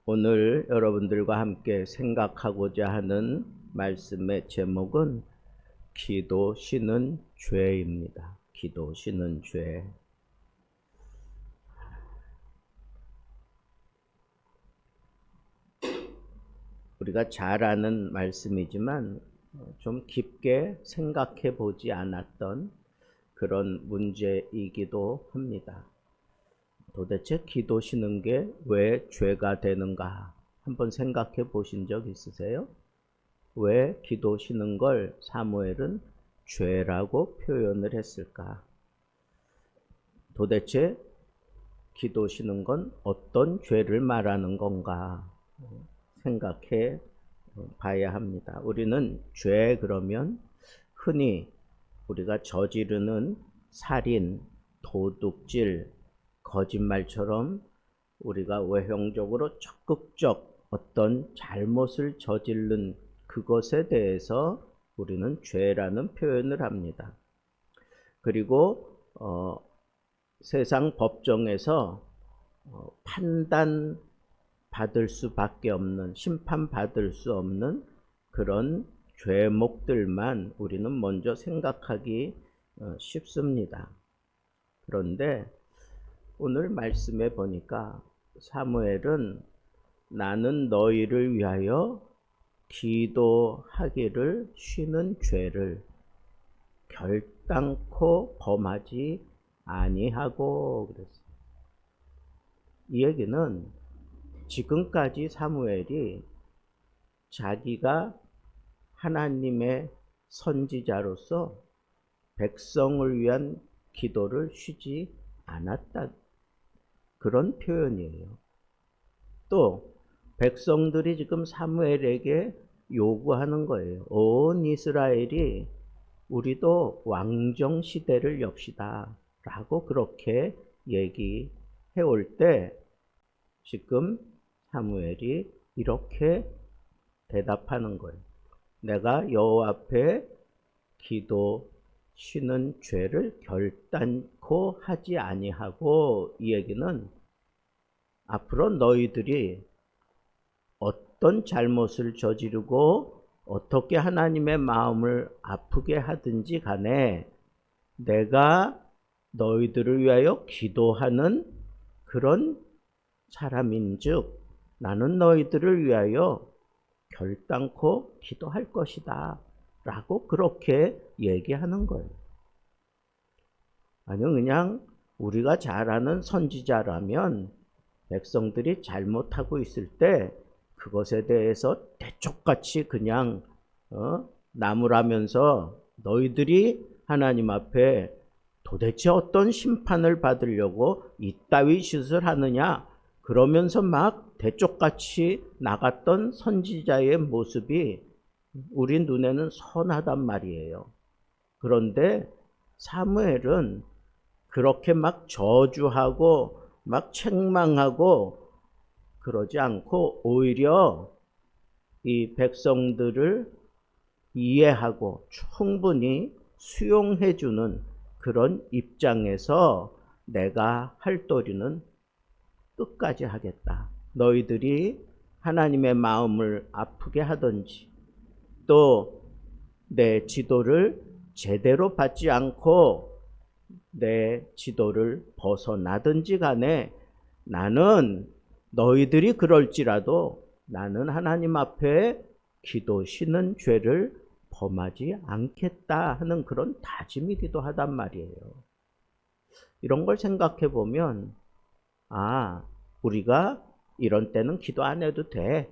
오늘 여러분들과 함께 생각하고자 하는 말씀의 제목은 기도 쉬는 죄입니다. 기도 쉬는 죄. 우리가 잘 아는 말씀이지만 좀 깊게 생각해 보지 않았던 그런 문제이기도 합니다. 도대체 기도 쉬는 게 왜 죄가 되는가? 한번 생각해 보신 적 있으세요? 왜 기도 쉬는 걸 사무엘은 죄라고 표현을 했을까? 도대체 기도 쉬는 건 어떤 죄를 말하는 건가 생각해 봐야 합니다. 우리는 죄 그러면 흔히 우리가 저지르는 살인, 도둑질, 거짓말처럼 우리가 외형적으로 적극적 어떤 잘못을 저지른 그것에 대해서 우리는 죄라는 표현을 합니다. 그리고 세상 법정에서 판단 받을 수밖에 없는, 심판받을 수 없는 그런 죄목들만 우리는 먼저 생각하기 쉽습니다. 그런데 오늘 말씀에 보니까 사무엘은 나는 너희를 위하여 기도하기를 쉬는 죄를 결단코 범하지 아니하고 그랬어요. 이 얘기는 지금까지 사무엘이 자기가 하나님의 선지자로서 백성을 위한 기도를 쉬지 않았다. 그런 표현이에요. 또 백성들이 지금 사무엘에게 요구하는 거예요. 온 이스라엘이 우리도 왕정 시대를 엽시다 라고 그렇게 얘기해 올 때 지금 사무엘이 이렇게 대답하는 거예요. 내가 여호와 앞에 기도 쉬는 죄를 결단코 하지 아니하고, 이 얘기는 앞으로 너희들이 어떤 잘못을 저지르고 어떻게 하나님의 마음을 아프게 하든지 간에 내가 너희들을 위하여 기도하는 그런 사람인즉 나는 너희들을 위하여 결단코 기도할 것이다 라고 그렇게 얘기하는 거예요. 아니 그냥 우리가 잘 아는 선지자라면 백성들이 잘못하고 있을 때 그것에 대해서 대쪽같이 그냥 나무라면서 너희들이 하나님 앞에 도대체 어떤 심판을 받으려고 이따위 짓을 하느냐 그러면서 막 대쪽같이 나갔던 선지자의 모습이 우리 눈에는 선하단 말이에요. 그런데 사무엘은 그렇게 막 저주하고 막 책망하고 그러지 않고 오히려 이 백성들을 이해하고 충분히 수용해주는 그런 입장에서 내가 할 도리는 끝까지 하겠다. 너희들이 하나님의 마음을 아프게 하든지 또 내 지도를 제대로 받지 않고 내 지도를 벗어나든지 간에 나는 너희들이 그럴지라도 나는 하나님 앞에 기도 쉬는 죄를 범하지 않겠다 하는 그런 다짐이기도 하단 말이에요. 이런 걸 생각해 보면 우리가 이런 때는 기도 안 해도 돼.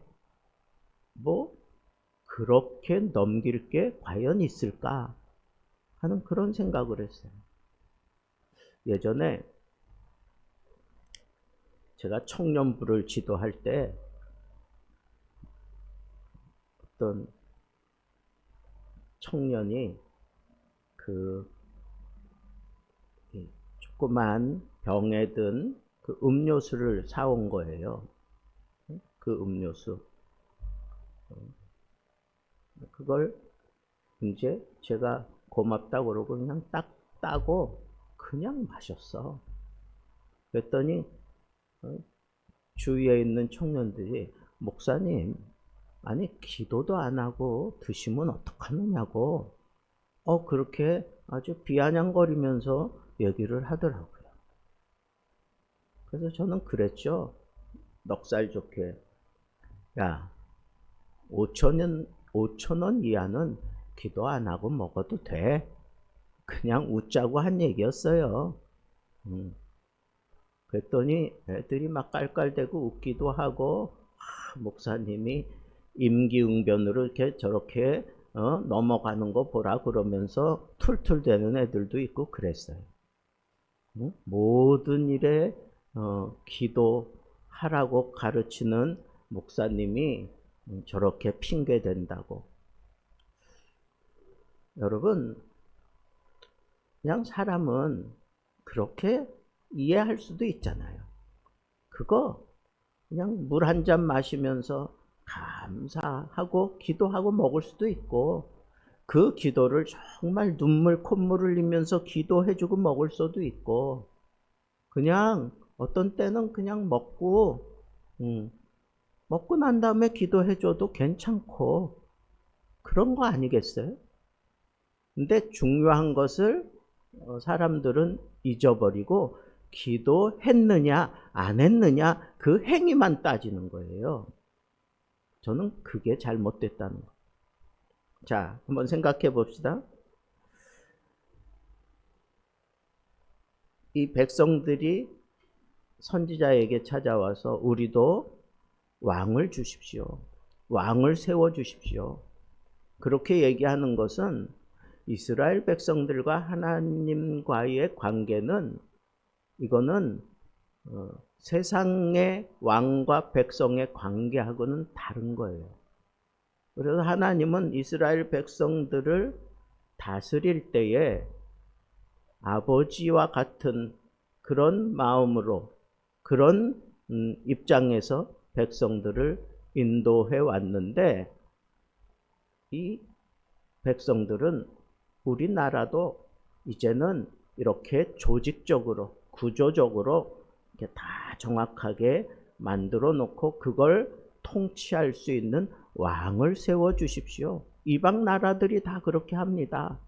그렇게 넘길 게 과연 있을까 하는 그런 생각을 했어요. 예전에 제가 청년부를 지도할 때 어떤 청년이 그 조그만 병에 든 그 음료수를 사온 거예요. 그 음료수. 그걸 이제 제가 고맙다고 그러고 그냥 딱 따고 그냥 마셨어. 그랬더니 주위에 있는 청년들이 목사님, 아니 기도도 안 하고 드시면 어떡하느냐고 그렇게 아주 비아냥거리면서 얘기를 하더라고요. 그래서 저는 그랬죠. 넉살 좋게. 야, 5,000원 이하는 기도 안 하고 먹어도 돼. 그냥 웃자고 한 얘기였어요. 그랬더니 애들이 막 깔깔대고 웃기도 하고, 목사님이 임기응변으로 이렇게 저렇게 넘어가는 거 보라 그러면서 툴툴대는 애들도 있고 그랬어요. 모든 일에 기도하라고 가르치는 목사님이 저렇게 핑계댄다고. 여러분, 그냥 사람은 그렇게 이해할 수도 있잖아요. 그거 그냥 물 한 잔 마시면서 감사하고 기도하고 먹을 수도 있고, 그 기도를 정말 눈물 콧물 흘리면서 기도해주고 먹을 수도 있고, 그냥 어떤 때는 그냥 먹고 난 다음에 기도해줘도 괜찮고 그런 거 아니겠어요? 근데 중요한 것을 사람들은 잊어버리고 기도했느냐 안 했느냐 그 행위만 따지는 거예요. 저는 그게 잘못됐다는 거. 자, 한번 생각해 봅시다. 이 백성들이 선지자에게 찾아와서 우리도 왕을 주십시오. 왕을 세워 주십시오. 그렇게 얘기하는 것은 이스라엘 백성들과 하나님과의 관계는, 이거는 세상의 왕과 백성의 관계하고는 다른 거예요. 그래서 하나님은 이스라엘 백성들을 다스릴 때에 아버지와 같은 그런 마음으로, 그런 입장에서 백성들을 인도해 왔는데, 이 백성들은 우리나라도 이제는 이렇게 조직적으로, 구조적으로 이렇게 다 정확하게 만들어 놓고 그걸 통치할 수 있는 왕을 세워 주십시오. 이방 나라들이 다 그렇게 합니다.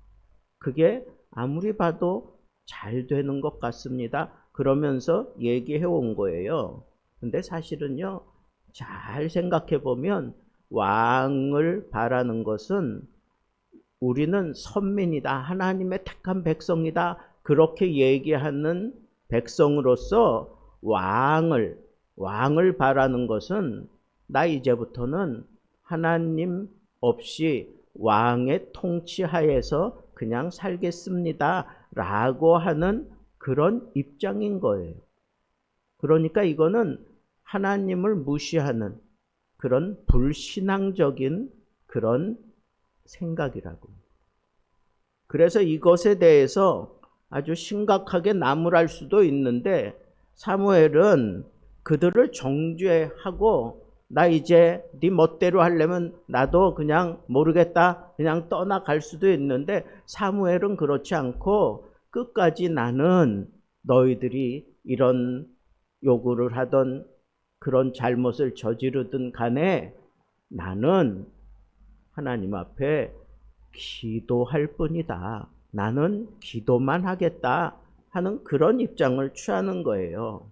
그게 아무리 봐도 잘 되는 것 같습니다. 그러면서 얘기해 온 거예요. 근데 사실은요, 잘 생각해 보면 왕을 바라는 것은 우리는 선민이다, 하나님의 택한 백성이다, 그렇게 얘기하는 백성으로서 왕을 바라는 것은 나 이제부터는 하나님 없이 왕의 통치하에서 그냥 살겠습니다 라고 하는 그런 입장인 거예요. 그러니까 이거는 하나님을 무시하는 그런 불신앙적인 그런 생각이라고. 그래서 이것에 대해서 아주 심각하게 나무랄 수도 있는데, 사무엘은 그들을 정죄하고 나 이제 네 멋대로 하려면 나도 그냥 모르겠다, 그냥 떠나갈 수도 있는데, 사무엘은 그렇지 않고 끝까지 나는 너희들이 이런 요구를 하던 그런 잘못을 저지르든 간에 나는 하나님 앞에 기도할 뿐이다, 나는 기도만 하겠다 하는 그런 입장을 취하는 거예요.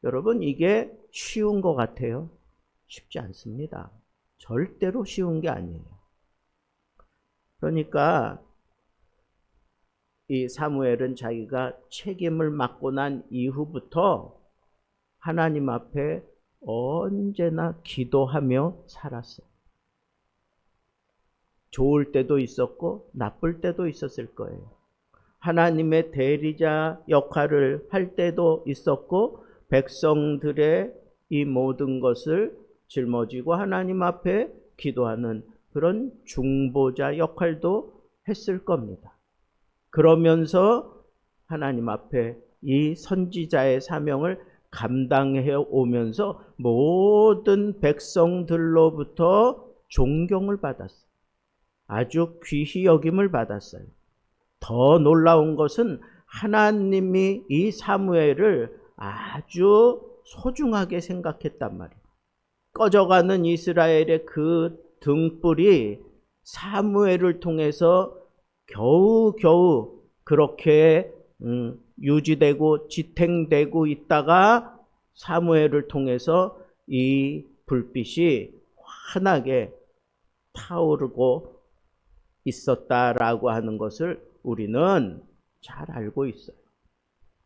여러분, 이게 쉬운 것 같아요? 쉽지 않습니다. 절대로 쉬운 게 아니에요. 그러니까 이 사무엘은 자기가 책임을 맡고 난 이후부터 하나님 앞에 언제나 기도하며 살았어요. 좋을 때도 있었고 나쁠 때도 있었을 거예요. 하나님의 대리자 역할을 할 때도 있었고, 백성들의 이 모든 것을 짊어지고 하나님 앞에 기도하는 그런 중보자 역할도 했을 겁니다. 그러면서 하나님 앞에 이 선지자의 사명을 감당해 오면서 모든 백성들로부터 존경을 받았어요. 아주 귀히 여김을 받았어요. 더 놀라운 것은 하나님이 이 사무엘을 아주 소중하게 생각했단 말이에요. 꺼져가는 이스라엘의 그 등불이 사무엘을 통해서 겨우겨우 그렇게 유지되고 지탱되고 있다가 사무엘을 통해서 이 불빛이 환하게 타오르고 있었다라고 하는 것을 우리는 잘 알고 있어요.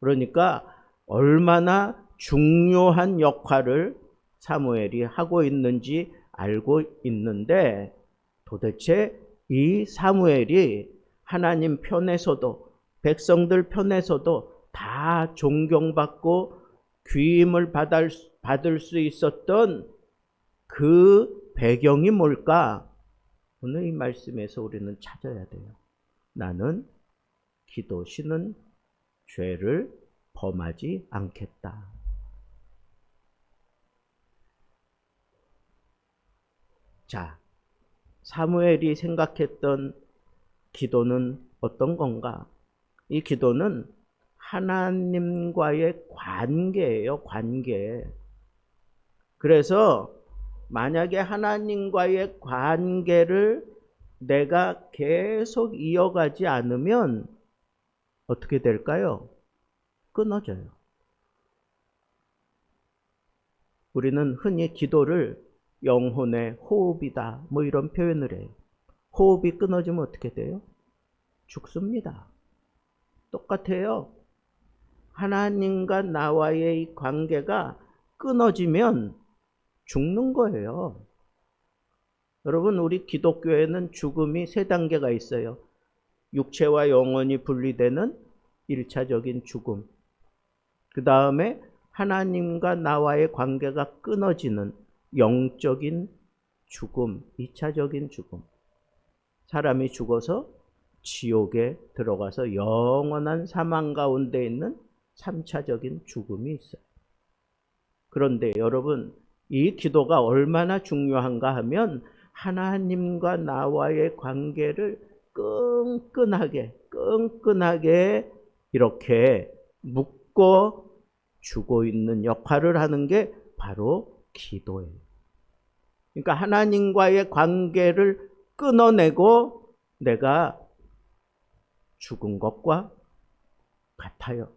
그러니까 얼마나 중요한 역할을 사무엘이 하고 있는지 알고 있는데, 도대체 이 사무엘이 하나님 편에서도 백성들 편에서도 다 존경받고 귀임을 받을 수 있었던 그 배경이 뭘까? 오늘 이 말씀에서 우리는 찾아야 돼요. 나는 기도시는 죄를 범하지 않겠다. 자, 사무엘이 생각했던 기도는 어떤 건가? 이 기도는 하나님과의 관계예요, 관계. 그래서 만약에 하나님과의 관계를 내가 계속 이어가지 않으면 어떻게 될까요? 끊어져요. 우리는 흔히 기도를 영혼의 호흡이다, 뭐 이런 표현을 해요. 호흡이 끊어지면 어떻게 돼요? 죽습니다. 똑같아요. 하나님과 나와의 이 관계가 끊어지면 죽는 거예요. 여러분, 우리 기독교에는 죽음이 세 단계가 있어요. 육체와 영혼이 분리되는 1차적인 죽음. 그 다음에 하나님과 나와의 관계가 끊어지는 영적인 죽음, 2차적인 죽음. 사람이 죽어서 지옥에 들어가서 영원한 사망 가운데 있는 3차적인 죽음이 있어요. 그런데 여러분, 이 기도가 얼마나 중요한가 하면 하나님과 나와의 관계를 끈끈하게 이렇게 묶어 주고 있는 역할을 하는 게 바로 기도예요. 그러니까 하나님과의 관계를 끊어내고 내가 죽은 것과 같아요.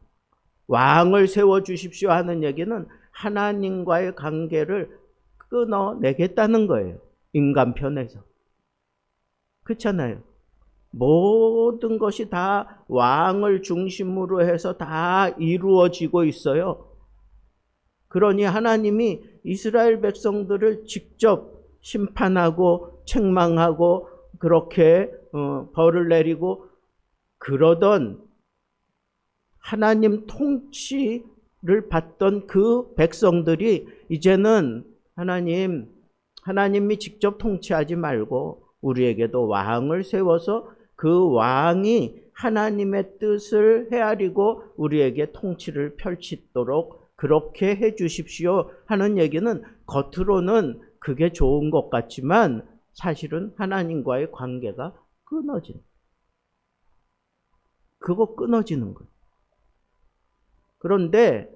왕을 세워주십시오 하는 얘기는 하나님과의 관계를 끊어내겠다는 거예요. 인간 편에서. 그렇잖아요. 모든 것이 다 왕을 중심으로 해서 다 이루어지고 있어요. 그러니 하나님이 이스라엘 백성들을 직접 심판하고 책망하고 그렇게 벌을 내리고 그러던 하나님 통치를 받던 그 백성들이 이제는 하나님이 직접 통치하지 말고 우리에게도 왕을 세워서 그 왕이 하나님의 뜻을 헤아리고 우리에게 통치를 펼치도록 그렇게 해 주십시오 하는 얘기는 겉으로는 그게 좋은 것 같지만 사실은 하나님과의 관계가 끊어지는 거예요. 그런데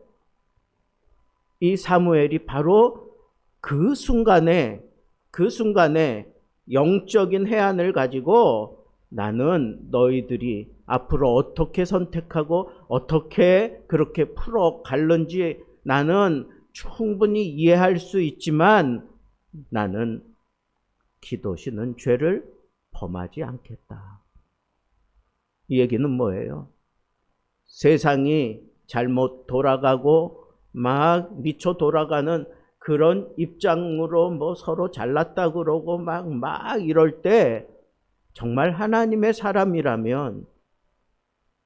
이 사무엘이 바로 그 순간에 영적인 해안을 가지고 나는 너희들이 앞으로 어떻게 선택하고 어떻게 그렇게 풀어갈는지 나는 충분히 이해할 수 있지만 나는 기도시는 죄를 범하지 않겠다. 이 얘기는 뭐예요? 세상이 잘못 돌아가고 막 미쳐 돌아가는 그런 입장으로 뭐 서로 잘났다 그러고 막 이럴 때 정말 하나님의 사람이라면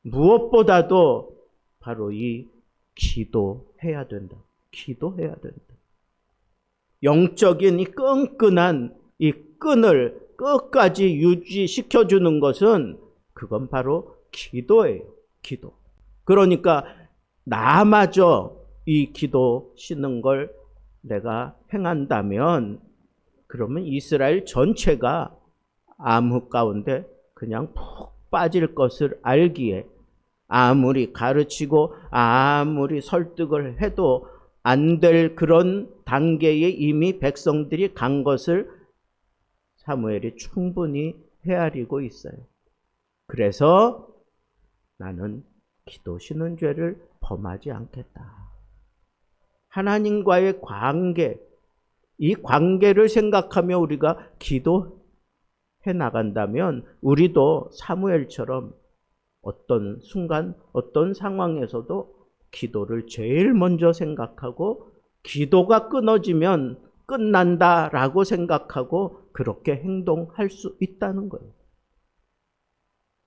무엇보다도 바로 이 기도해야 된다. 기도해야 된다. 영적인 이 끈끈한 이 끈을 끝까지 유지시켜주는 것은 그건 바로 기도예요. 기도. 그러니까 나마저 이 기도 씻는 걸 내가 행한다면 그러면 이스라엘 전체가 암흑 가운데 그냥 푹 빠질 것을 알기에 아무리 가르치고 아무리 설득을 해도 안 될 그런 단계에 이미 백성들이 간 것을 사무엘이 충분히 헤아리고 있어요. 그래서 나는 기도 쉬는 죄를 범하지 않겠다. 하나님과의 관계, 이 관계를 생각하며 우리가 기도해 나간다면 우리도 사무엘처럼 어떤 순간, 어떤 상황에서도 기도를 제일 먼저 생각하고 기도가 끊어지면 끝난다라고 생각하고 그렇게 행동할 수 있다는 거예요.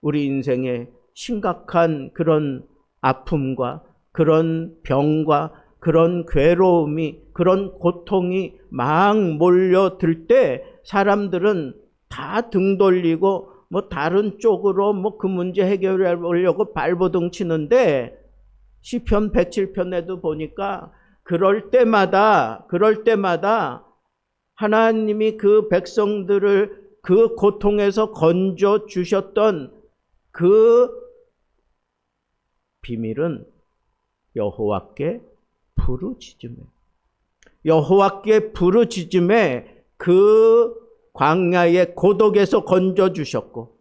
우리 인생에 심각한 그런 아픔과 그런 병과 그런 괴로움이, 그런 고통이 막 몰려들 때 사람들은 다 등 돌리고 다른 쪽으로 그 문제 해결해 보려고 발버둥 치는데 시편 107편에도 보니까 그럴 때마다 하나님이 그 백성들을 그 고통에서 건져 주셨던 그 비밀은 여호와께 부르짖음에 그 광야의 고독에서 건져 주셨고,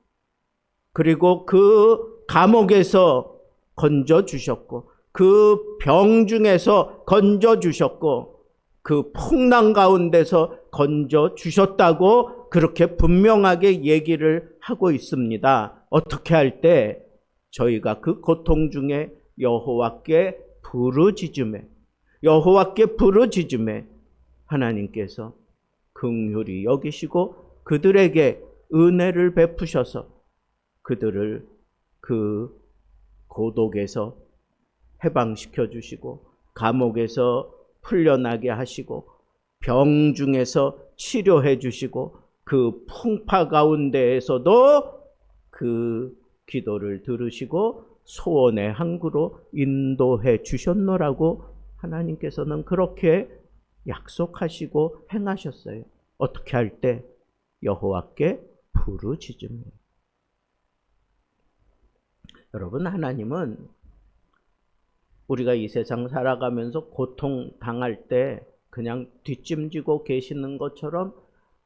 그리고 그 감옥에서 건져 주셨고, 그 병중에서 건져 주셨고, 그 풍랑 가운데서 건져 주셨다고 그렇게 분명하게 얘기를 하고 있습니다. 어떻게 할 때 저희가 그 고통 중에 여호와께 부르짖음에 하나님께서 긍휼히 여기시고 그들에게 은혜를 베푸셔서 그들을 그 고독에서 해방시켜 주시고 감옥에서 풀려나게 하시고 병중에서 치료해 주시고 그 풍파 가운데에서도 그 기도를 들으시고 소원의 항구로 인도해 주셨노라고 하나님께서는 그렇게 약속하시고 행하셨어요. 어떻게 할 때? 여호와께 부르짖음이에요. 여러분, 하나님은 우리가 이 세상 살아가면서 고통 당할 때 그냥 뒷짐지고 계시는 것처럼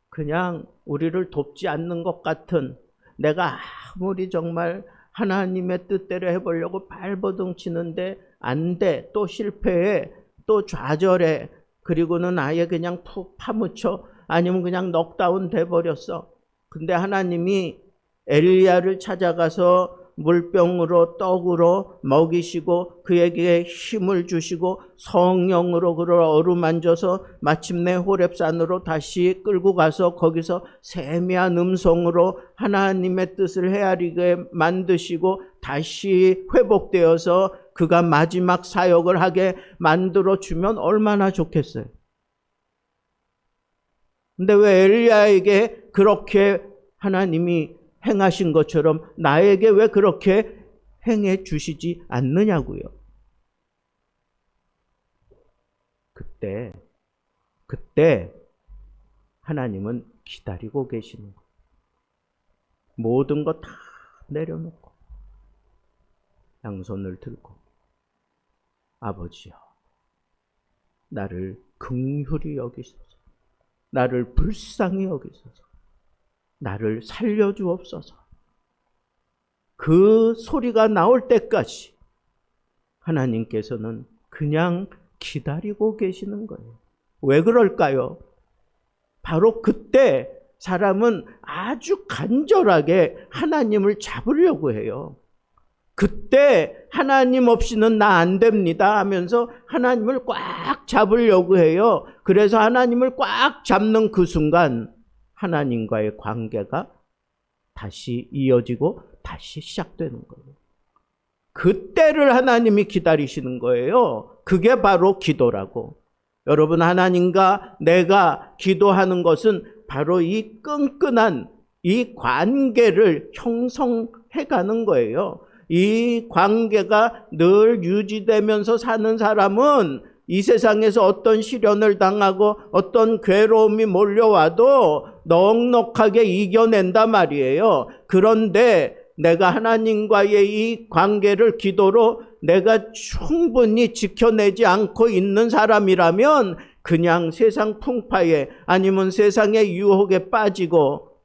그냥 우리를 돕지 않는 것 같은, 내가 아무리 정말 하나님의 뜻대로 해보려고 발버둥 치는데 안 돼, 또 실패해, 또 좌절해, 그리고는 아예 그냥 푹 파묻혀, 아니면 그냥 넉다운 돼버렸어. 근데 하나님이 엘리야를 찾아가서 물병으로 떡으로 먹이시고 그에게 힘을 주시고 성령으로 그를 어루만져서 마침내 호렙산으로 다시 끌고 가서 거기서 세미한 음성으로 하나님의 뜻을 헤아리게 만드시고 다시 회복되어서 그가 마지막 사역을 하게 만들어주면 얼마나 좋겠어요. 근데 왜 엘리야에게 그렇게 하나님이 행하신 것처럼 나에게 왜 그렇게 행해 주시지 않느냐고요. 그때 하나님은 기다리고 계시는 거예요. 모든 것 다 내려놓고 양손을 들고 아버지여, 나를 긍휼히 여기소서, 나를 불쌍히 여기소서, 나를 살려주옵소서. 그 소리가 나올 때까지 하나님께서는 그냥 기다리고 계시는 거예요. 왜 그럴까요? 바로 그때 사람은 아주 간절하게 하나님을 잡으려고 해요. 그때 하나님 없이는 나 안 됩니다 하면서 하나님을 꽉 잡으려고 해요. 그래서 하나님을 꽉 잡는 그 순간 하나님과의 관계가 다시 이어지고 다시 시작되는 거예요. 그때를 하나님이 기다리시는 거예요. 그게 바로 기도라고. 여러분, 하나님과 내가 기도하는 것은 바로 이 끈끈한 이 관계를 형성해 가는 거예요. 이 관계가 늘 유지되면서 사는 사람은 이 세상에서 어떤 시련을 당하고 어떤 괴로움이 몰려와도 넉넉하게 이겨낸단 말이에요. 그런데 내가 하나님과의 이 관계를 기도로 내가 충분히 지켜내지 않고 있는 사람이라면 그냥 세상 풍파에 아니면 세상의 유혹에 빠지고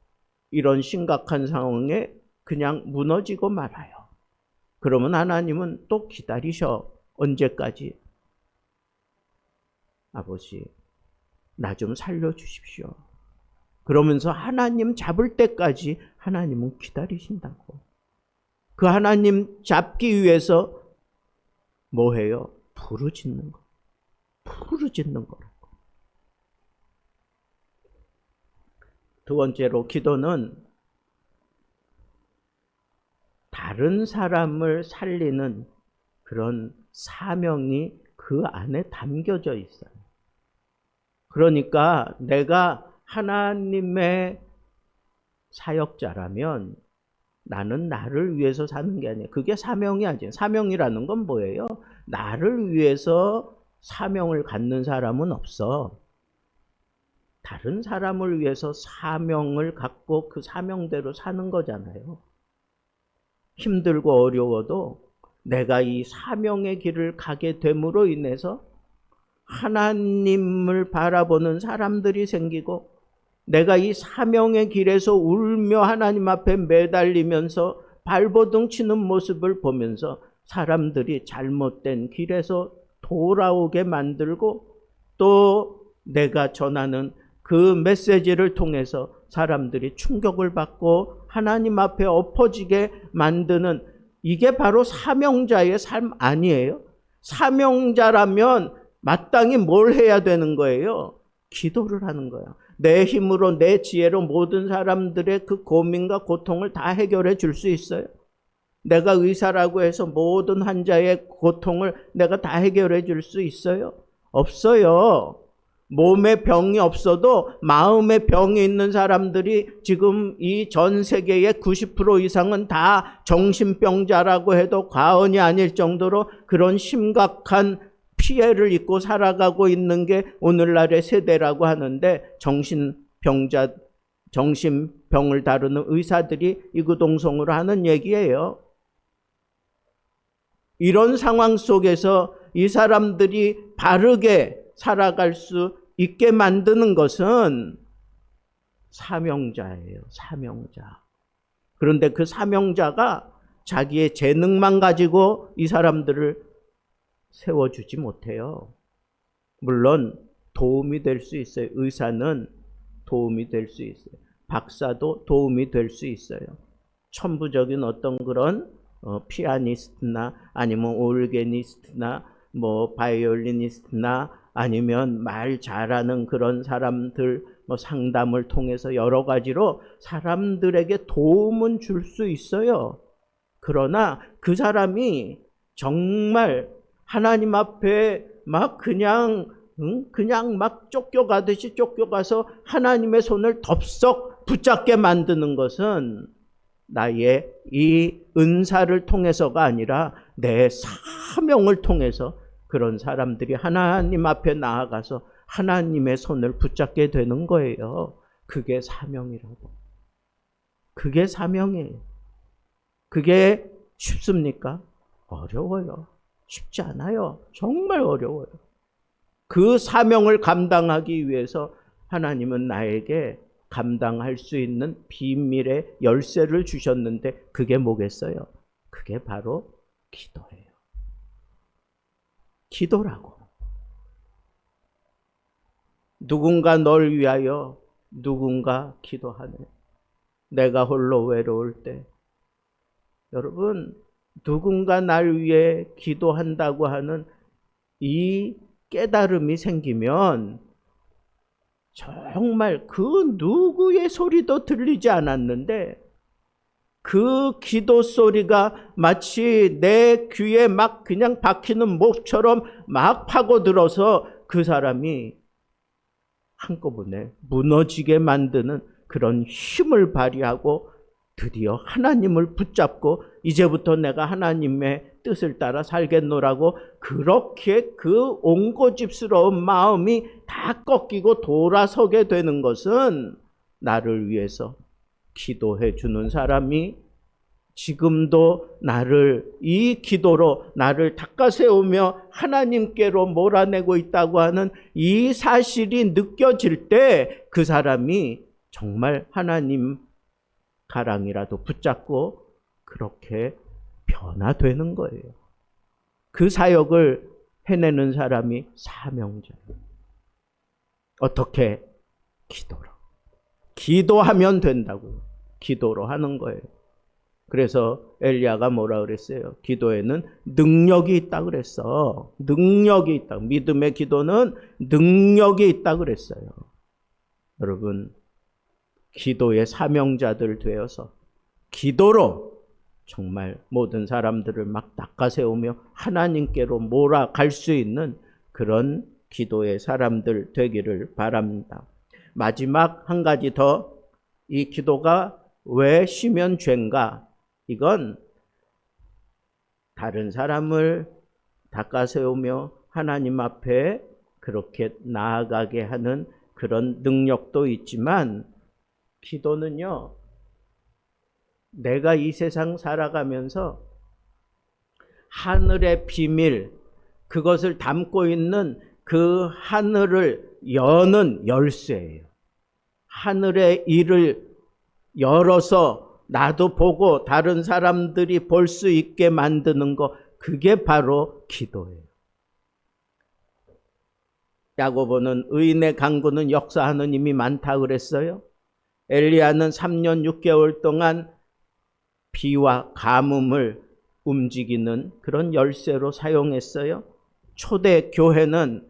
이런 심각한 상황에 그냥 무너지고 말아요. 그러면 하나님은 또 기다리셔. 언제까지? 아버지, 나 좀 살려주십시오. 그러면서 하나님 잡을 때까지 하나님은 기다리신다고. 그 하나님 잡기 위해서 뭐 해요? 부르짖는 거. 부르짖는 거라고. 두 번째로 기도는 다른 사람을 살리는 그런 사명이 그 안에 담겨져 있어요. 그러니까 내가 하나님의 사역자라면 나는 나를 위해서 사는 게 아니에요. 그게 사명이 아니에요. 사명이라는 건 뭐예요? 나를 위해서 사명을 갖는 사람은 없어. 다른 사람을 위해서 사명을 갖고 그 사명대로 사는 거잖아요. 힘들고 어려워도 내가 이 사명의 길을 가게 됨으로 인해서 하나님을 바라보는 사람들이 생기고 내가 이 사명의 길에서 울며 하나님 앞에 매달리면서 발버둥 치는 모습을 보면서 사람들이 잘못된 길에서 돌아오게 만들고 또 내가 전하는 그 메시지를 통해서 사람들이 충격을 받고 하나님 앞에 엎어지게 만드는 이게 바로 사명자의 삶 아니에요? 사명자라면 마땅히 뭘 해야 되는 거예요? 기도를 하는 거예요. 내 힘으로 내 지혜로 모든 사람들의 그 고민과 고통을 다 해결해 줄 수 있어요? 내가 의사라고 해서 모든 환자의 고통을 내가 다 해결해 줄 수 있어요? 없어요. 몸에 병이 없어도 마음의 병이 있는 사람들이 지금 이 전 세계의 90% 이상은 다 정신병자라고 해도 과언이 아닐 정도로 그런 심각한 피해를 입고 살아가고 있는 게 오늘날의 세대라고 하는데 정신병을 다루는 의사들이 이구동성으로 하는 얘기예요. 이런 상황 속에서 이 사람들이 바르게 살아갈 수 있게 만드는 것은 사명자예요. 사명자. 그런데 그 사명자가 자기의 재능만 가지고 이 사람들을 세워주지 못해요. 물론 도움이 될 수 있어요. 의사는 도움이 될 수 있어요. 박사도 도움이 될 수 있어요. 천부적인 어떤 그런 피아니스트나 아니면 오르게니스트나 뭐 바이올리니스트나 아니면 말 잘하는 그런 사람들 상담을 통해서 여러 가지로 사람들에게 도움은 줄 수 있어요. 그러나 그 사람이 정말 하나님 앞에 막 그냥 막 쫓겨가듯이 쫓겨가서 하나님의 손을 덥석 붙잡게 만드는 것은 나의 이 은사를 통해서가 아니라 내 사명을 통해서 그런 사람들이 하나님 앞에 나아가서 하나님의 손을 붙잡게 되는 거예요. 그게 사명이라고. 그게 사명이에요. 그게 쉽습니까? 어려워요. 쉽지 않아요. 정말 어려워요. 그 사명을 감당하기 위해서 하나님은 나에게 감당할 수 있는 비밀의 열쇠를 주셨는데 그게 뭐겠어요? 그게 바로 기도예요. 기도라고. 누군가 널 위하여 누군가 기도하네. 내가 홀로 외로울 때. 여러분, 누군가 날 위해 기도한다고 하는 이 깨달음이 생기면 정말 그 누구의 소리도 들리지 않았는데 그 기도 소리가 마치 내 귀에 막 그냥 박히는 목처럼 막 파고들어서 그 사람이 한꺼번에 무너지게 만드는 그런 힘을 발휘하고 드디어 하나님을 붙잡고 이제부터 내가 하나님의 뜻을 따라 살겠노라고 그렇게 그 옹고집스러운 마음이 다 꺾이고 돌아서게 되는 것은 나를 위해서 기도해 주는 사람이 지금도 나를 이 기도로 나를 닦아세우며 하나님께로 몰아내고 있다고 하는 이 사실이 느껴질 때 그 사람이 정말 하나님 가랑이라도 붙잡고 그렇게 변화되는 거예요. 그 사역을 해내는 사람이 사명자예요. 어떻게? 기도로. 기도하면 된다고요. 기도로 하는 거예요. 그래서 엘리야가 뭐라 그랬어요? 기도에는 능력이 있다 그랬어. 능력이 있다. 믿음의 기도는 능력이 있다 그랬어요. 여러분, 기도의 사명자들 되어서 기도로 정말 모든 사람들을 막 닦아세우며 하나님께로 몰아갈 수 있는 그런 기도의 사람들 되기를 바랍니다. 마지막 한 가지 더, 이 기도가 왜 쉬면 죄인가? 이건 다른 사람을 닦아세우며 하나님 앞에 그렇게 나아가게 하는 그런 능력도 있지만, 기도는요, 내가 이 세상 살아가면서 하늘의 비밀, 그것을 담고 있는 그 하늘을 여는 열쇠예요. 하늘의 일을 열어서 나도 보고 다른 사람들이 볼 수 있게 만드는 거, 그게 바로 기도예요. 야고보는 의인의 강구는 역사하는 힘이 많다 그랬어요. 엘리야는 3년 6개월 동안 비와 가뭄을 움직이는 그런 열쇠로 사용했어요. 초대 교회는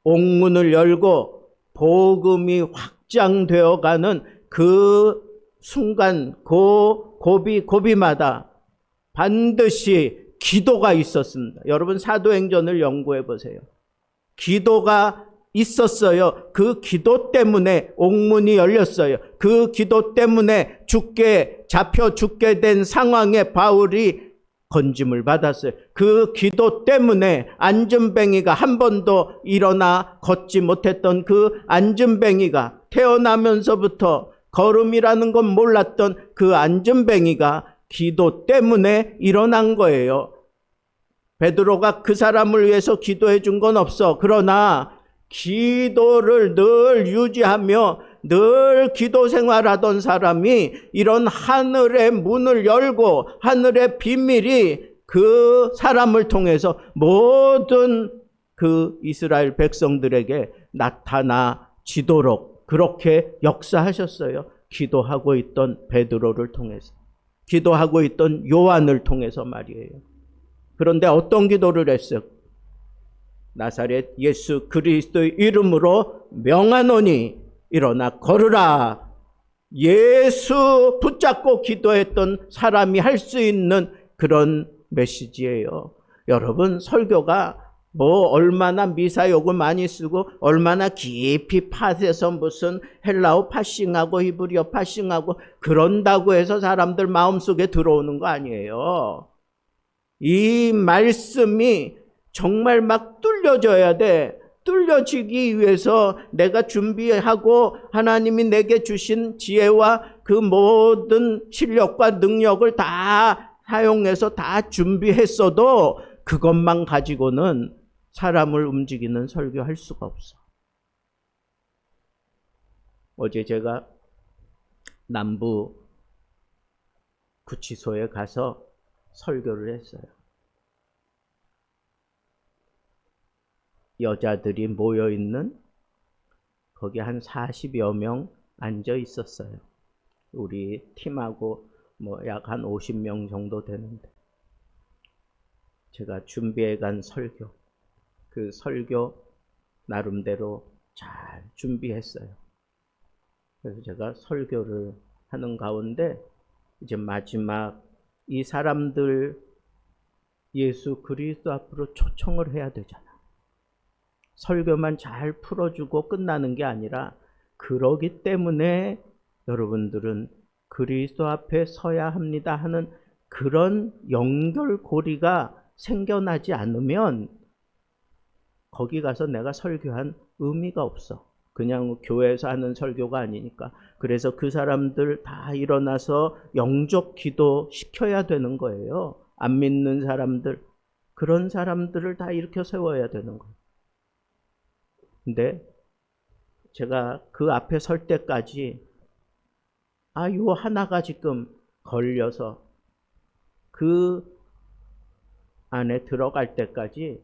옥문을 열고 복음이 확장되어가는 그 순간, 고비마다 반드시 기도가 있었습니다. 여러분, 사도행전을 연구해 보세요. 기도가 있었어요. 그 기도 때문에 옥문이 열렸어요. 그 기도 때문에 잡혀 죽게 된 상황에 바울이 건짐을 받았어요. 그 기도 때문에 안전뱅이가 한 번도 일어나 걷지 못했던 그 안전뱅이가, 태어나면서부터 걸음이라는 건 몰랐던 그 안전뱅이가 기도 때문에 일어난 거예요. 베드로가 그 사람을 위해서 기도해 준 건 없어. 그러나 기도를 늘 유지하며 늘 기도 생활하던 사람이 이런 하늘의 문을 열고 하늘의 비밀이 그 사람을 통해서 모든 그 이스라엘 백성들에게 나타나지도록 그렇게 역사하셨어요. 기도하고 있던 베드로를 통해서, 기도하고 있던 요한을 통해서 말이에요. 그런데 어떤 기도를 했어요? 나사렛 예수 그리스도의 이름으로 명하노니 일어나 걸으라. 예수 붙잡고 기도했던 사람이 할 수 있는 그런 메시지예요. 여러분, 설교가 얼마나 미사역을 많이 쓰고 얼마나 깊이 파세서 무슨 헬라어 파싱하고 히브리어 파싱하고 그런다고 해서 사람들 마음속에 들어오는 거 아니에요. 이 말씀이 정말 막 뚫려져야 돼. 뚫려지기 위해서 내가 준비하고 하나님이 내게 주신 지혜와 그 모든 실력과 능력을 다 사용해서 다 준비했어도 그것만 가지고는 사람을 움직이는 설교할 수가 없어. 어제 제가 남부 구치소에 가서 설교를 했어요. 여자들이 모여있는, 거기 한 40여 명 앉아 있었어요. 우리 팀하고 약 한 50명 정도 되는데, 제가 준비해 간 설교, 그 설교 나름대로 잘 준비했어요. 그래서 제가 설교를 하는 가운데 이제 마지막 이 사람들 예수 그리스도 앞으로 초청을 해야 되잖아. 설교만 잘 풀어주고 끝나는 게 아니라, 그러기 때문에 여러분들은 그리스도 앞에 서야 합니다 하는 그런 연결고리가 생겨나지 않으면 거기 가서 내가 설교한 의미가 없어. 그냥 교회에서 하는 설교가 아니니까. 그래서 그 사람들 다 일어나서 영접 기도 시켜야 되는 거예요. 안 믿는 사람들, 그런 사람들을 다 일으켜 세워야 되는 거예요. 근데 제가 그 앞에 설 때까지 요 하나가 지금 걸려서 그 안에 들어갈 때까지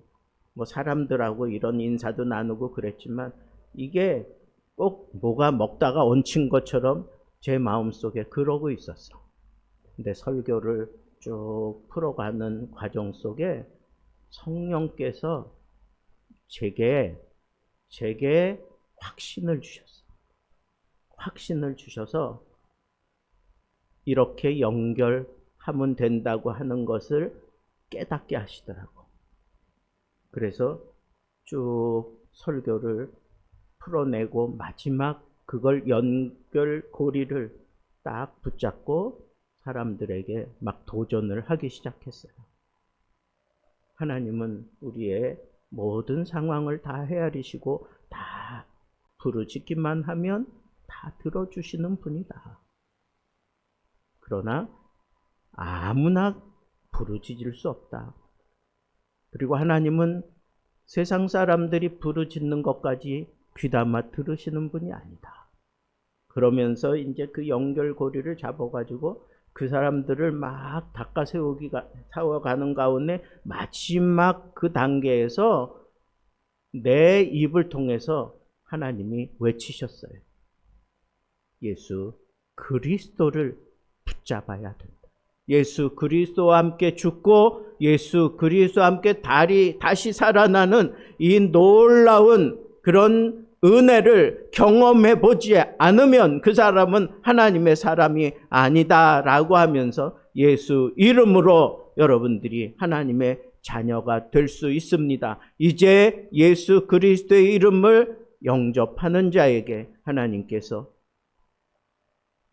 뭐 사람들하고 이런 인사도 나누고 그랬지만 이게 꼭 뭐가 먹다가 얹힌 것처럼 제 마음속에 그러고 있었어. 근데 설교를 쭉 풀어가는 과정 속에 성령께서 제게 확신을 주셨어. 확신을 주셔서 이렇게 연결하면 된다고 하는 것을 깨닫게 하시더라고. 그래서 쭉 설교를 풀어내고 마지막 그걸 연결고리를 딱 붙잡고 사람들에게 막 도전을 하기 시작했어요. 하나님은 우리의 모든 상황을 다 헤아리시고 다 부르짖기만 하면 다 들어주시는 분이다. 그러나 아무나 부르짖을 수 없다. 그리고 하나님은 세상 사람들이 부르짖는 것까지 귀담아 들으시는 분이 아니다. 그러면서 이제 그 연결고리를 잡아가지고 그 사람들을 막 닦아 세워가는 가운데 마지막 그 단계에서 내 입을 통해서 하나님이 외치셨어요. 예수 그리스도를 붙잡아야 된다. 예수 그리스도와 함께 죽고 예수 그리스도와 함께 다시 살아나는 이 놀라운 그런 은혜를 경험해 보지 않으면 그 사람은 하나님의 사람이 아니다라고 하면서 예수 이름으로 여러분들이 하나님의 자녀가 될 수 있습니다. 이제 예수 그리스도의 이름을 영접하는 자에게 하나님께서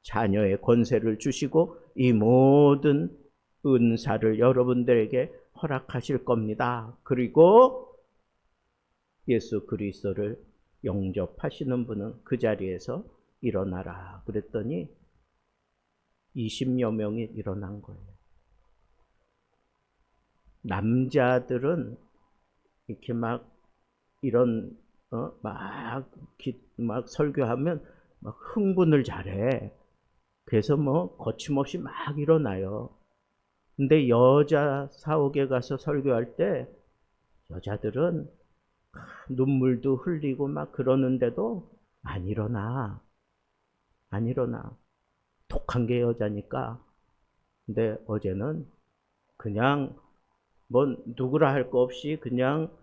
자녀의 권세를 주시고 이 모든 은사를 여러분들에게 허락하실 겁니다. 그리고 예수 그리스도를 영접하시는 분은 그 자리에서 일어나라 그랬더니 20여 명이 일어난 거예요. 남자들은 이렇게 막 이런 막 설교하면 막 흥분을 잘해. 그래서 뭐 거침없이 막 일어나요. 근데 여자 사옥에 가서 설교할 때 여자들은 눈물도 흘리고 막 그러는데도 안 일어나. 독한 게 여자니까. 근데 어제는 그냥 뭐 누구라 할 거 없이 그냥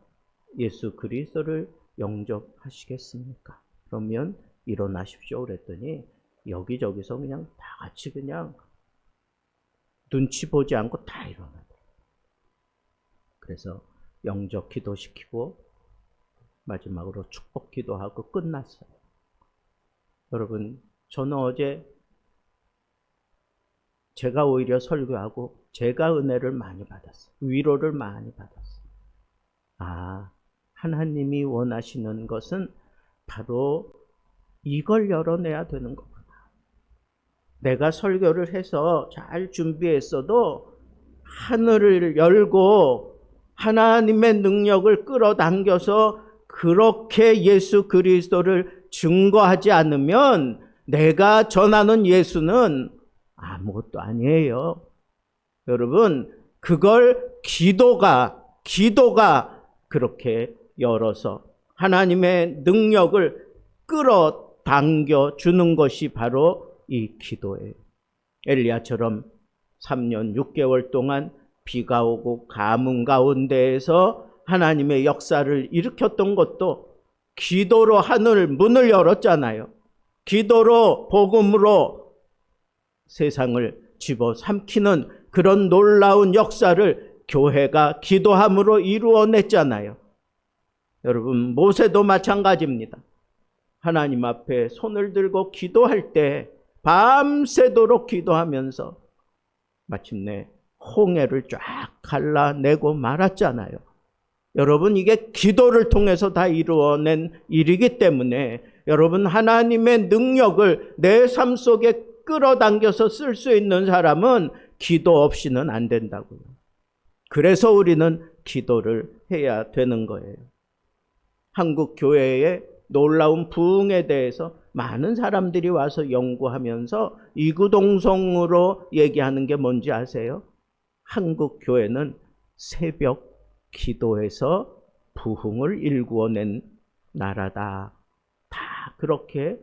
예수 그리스도를 영접하시겠습니까? 그러면 일어나십시오 그랬더니 여기저기서 그냥 다 같이 그냥 눈치 보지 않고 다 일어나더라고요. 그래서 영접 기도시키고 마지막으로 축복 기도하고 끝났어요. 여러분, 저는 어제 제가 오히려 설교하고 제가 은혜를 많이 받았어요. 위로를 많이 받았어요. 하나님이 원하시는 것은 바로 이걸 열어내야 되는 거구나. 내가 설교를 해서 잘 준비했어도 하늘을 열고 하나님의 능력을 끌어당겨서 그렇게 예수 그리스도를 증거하지 않으면 내가 전하는 예수는 아무것도 아니에요. 여러분, 그걸 기도가 그렇게 열어서 하나님의 능력을 끌어당겨 주는 것이 바로 이 기도예요. 엘리야처럼 3년 6개월 동안 비가 오고 가뭄 가운데에서 하나님의 역사를 일으켰던 것도 기도로 하늘 문을 열었잖아요. 기도로 복음으로 세상을 집어삼키는 그런 놀라운 역사를 교회가 기도함으로 이루어냈잖아요. 여러분, 모세도 마찬가지입니다. 하나님 앞에 손을 들고 기도할 때 밤새도록 기도하면서 마침내 홍해를 쫙 갈라내고 말았잖아요. 여러분, 이게 기도를 통해서 다 이루어낸 일이기 때문에 여러분, 하나님의 능력을 내 삶 속에 끌어당겨서 쓸 수 있는 사람은 기도 없이는 안 된다고요. 그래서 우리는 기도를 해야 되는 거예요. 한국 교회의 놀라운 부흥에 대해서 많은 사람들이 와서 연구하면서 이구동성으로 얘기하는 게 뭔지 아세요? 한국 교회는 새벽 기도에서 부흥을 일구어낸 나라다. 다 그렇게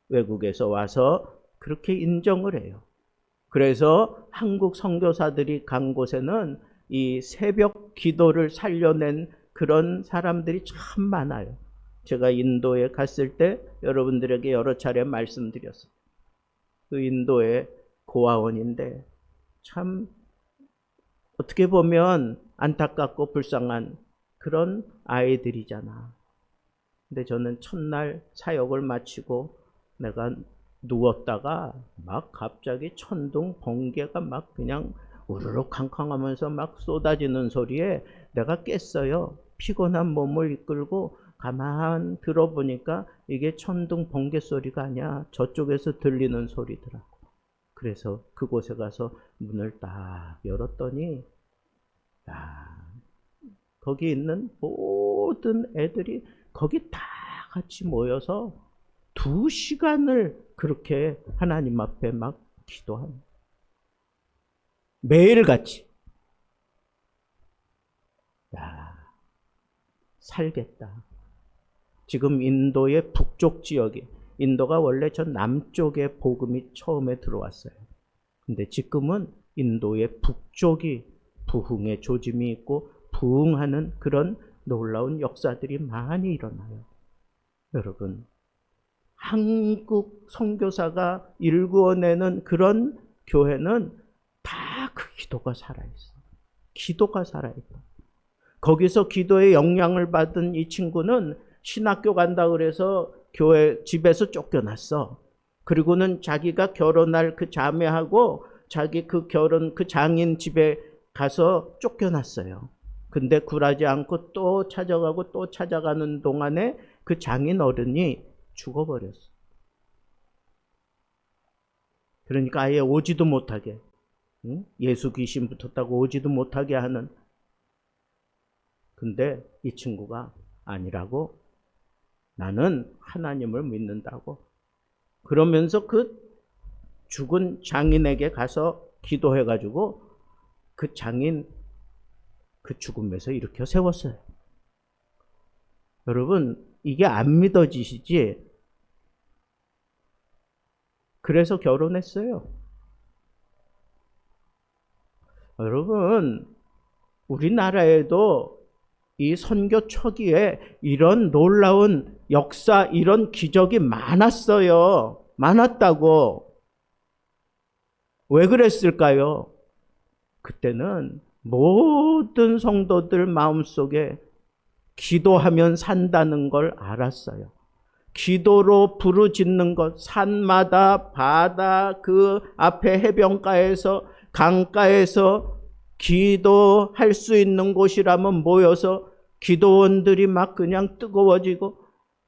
외국에서 와서 그렇게 인정을 해요. 그래서 한국 선교사들이 간 곳에는 이 새벽 기도를 살려낸 그런 사람들이 참 많아요. 제가 인도에 갔을 때 여러분들에게 여러 차례 말씀드렸어요. 그 인도의 고아원인데 참 어떻게 보면 안타깝고 불쌍한 그런 아이들이잖아. 근데 저는 첫날 사역을 마치고 내가 누웠다가 막 갑자기 천둥 번개가 막 그냥 우르르 캄캄하면서 막 쏟아지는 소리에 내가 깼어요. 피곤한 몸을 이끌고 가만 들어보니까 이게 천둥 번개 소리가 아니야. 저쪽에서 들리는 소리더라고. 그래서 그곳에 가서 문을 딱 열었더니 거기 있는 모든 애들이 거기 다 같이 모여서 2시간을 그렇게 하나님 앞에 막 기도합니다. 매일같이. 살겠다. 지금 인도의 북쪽 지역에, 인도가 원래 저 남쪽에 복음이 처음에 들어왔어요. 근데 지금은 인도의 북쪽이 부흥의 조짐이 있고 부흥하는 그런 놀라운 역사들이 많이 일어나요. 여러분, 한국 선교사가 일구어내는 그런 교회는 다 그 기도가 살아있어. 기도가 살아있다. 거기서 기도의 영향을 받은 이 친구는 신학교 간다 그래서 교회 집에서 쫓겨났어. 그리고는 자기가 결혼할 그 자매하고 자기 그 장인 집에 가서 쫓겨났어요. 근데 굴하지 않고 또 찾아가고 또 찾아가는 동안에 그 장인 어른이 죽어버렸어. 그러니까 아예 오지도 못하게, 예수 귀신 붙었다고 오지도 못하게 하는. 근데 이 친구가 아니라고, 나는 하나님을 믿는다고. 그러면서 그 죽은 장인에게 가서 기도해가지고 그 장인 그 죽음에서 일으켜 세웠어요. 여러분, 이게 안 믿어지시지? 그래서 결혼했어요. 여러분, 우리나라에도 이 선교 초기에 이런 놀라운 역사, 이런 기적이 많았어요. 많았다고. 왜 그랬을까요? 그때는 모든 성도들 마음속에 기도하면 산다는 걸 알았어요. 기도로 부르짖는 것, 산마다, 바다, 그 앞에 해변가에서, 강가에서 기도할 수 있는 곳이라면 모여서 기도원들이 막 그냥 뜨거워지고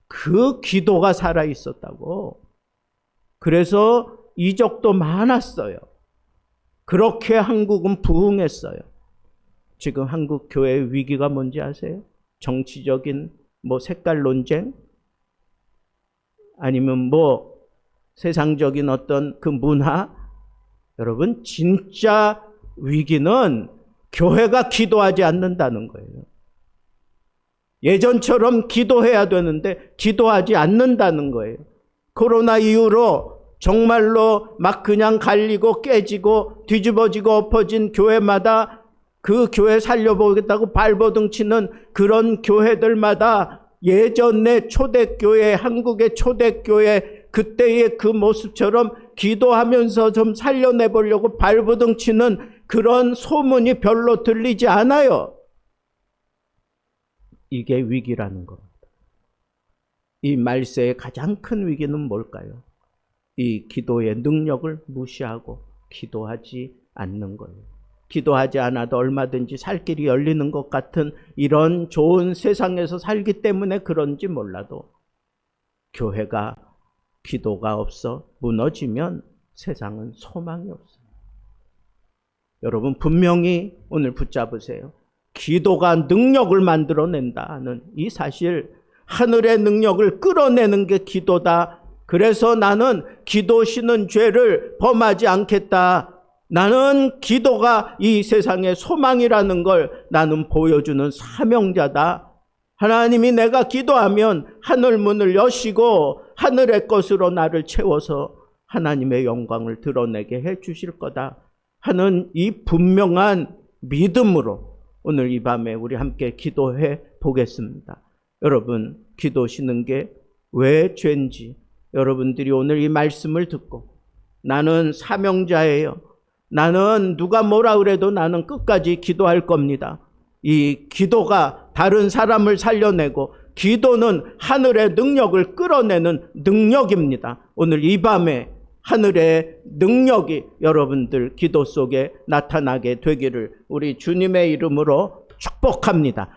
그 기도가 살아 있었다고. 그래서 이적도 많았어요. 그렇게 한국은 부흥했어요. 지금 한국 교회의 위기가 뭔지 아세요? 정치적인 색깔 논쟁? 아니면 세상적인 어떤 그 문화? 여러분, 진짜 위기는 교회가 기도하지 않는다는 거예요. 예전처럼 기도해야 되는데 기도하지 않는다는 거예요. 코로나 이후로 정말로 막 그냥 갈리고 깨지고 뒤집어지고 엎어진 교회마다 그 교회 살려보겠다고 발버둥 치는 그런 교회들마다 예전의 초대교회, 한국의 초대교회 그때의 그 모습처럼 기도하면서 좀 살려내보려고 발버둥 치는 그런 소문이 별로 들리지 않아요. 이게 위기라는 겁니다. 이 말세의 가장 큰 위기는 뭘까요? 이 기도의 능력을 무시하고 기도하지 않는 거예요. 기도하지 않아도 얼마든지 살 길이 열리는 것 같은 이런 좋은 세상에서 살기 때문에 그런지 몰라도 교회가 기도가 없어 무너지면 세상은 소망이 없어요. 여러분 분명히 오늘 붙잡으세요. 기도가 능력을 만들어낸다는 이 사실, 하늘의 능력을 끌어내는 게 기도다. 그래서 나는 기도 쉬는 죄를 범하지 않겠다. 나는 기도가 이 세상의 소망이라는 걸 나는 보여주는 사명자다. 하나님이 내가 기도하면 하늘 문을 여시고 하늘의 것으로 나를 채워서 하나님의 영광을 드러내게 해 주실 거다 하는 이 분명한 믿음으로 오늘 이 밤에 우리 함께 기도해 보겠습니다. 여러분, 기도 쉬는 게 왜 죄인지 여러분들이 오늘 이 말씀을 듣고 나는 사명자예요. 나는 누가 뭐라 그래도 나는 끝까지 기도할 겁니다. 이 기도가 다른 사람을 살려내고 기도는 하늘의 능력을 끌어내는 능력입니다. 오늘 이 밤에 하늘의 능력이 여러분들 기도 속에 나타나게 되기를 우리 주님의 이름으로 축복합니다.